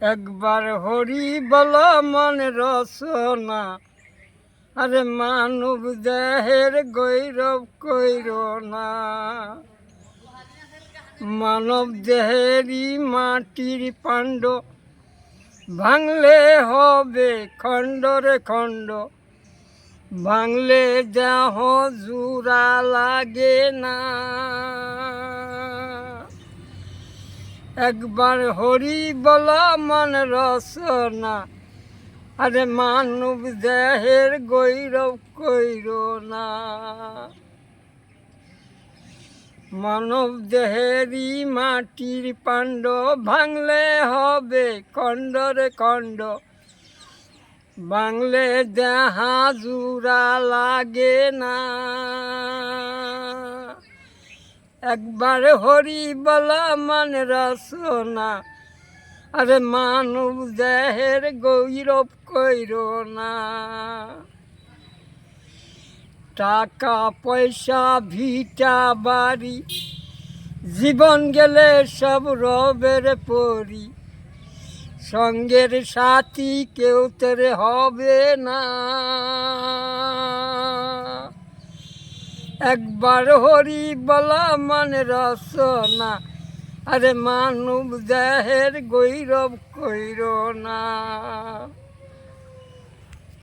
একবার হরি বলা মন রসনা, আরে মানব দেহের গৌরব কইর না। মানব দেহেরই মাটির পাণ্ড, ভাঙলে হবে খণ্ড রে খণ্ড। ভাঙলে দেহ জোড়া লাগে না। একবার হরি বলা মন রসনা, আরে মানব দেহের গৌরব কইর না। মানব দেহেরই মাটির পাণ্ড, ভাঙলে হবে খণ্ড রে খণ্ড। ভাঙলে দেহা জোড়া লাগে না। একবার হরি বলা মন রসনা, আরে মানব দেহের গৌরব কইর না। টাকা পয়সা ভিটা বাড়ি, জীবন গেলে সব রবের পরি। সঙ্গের সাথী কেউ তেরে হবে না। একবার হরি বলা মন রসনা, আরে মানব দেহের গৌরব কইর না।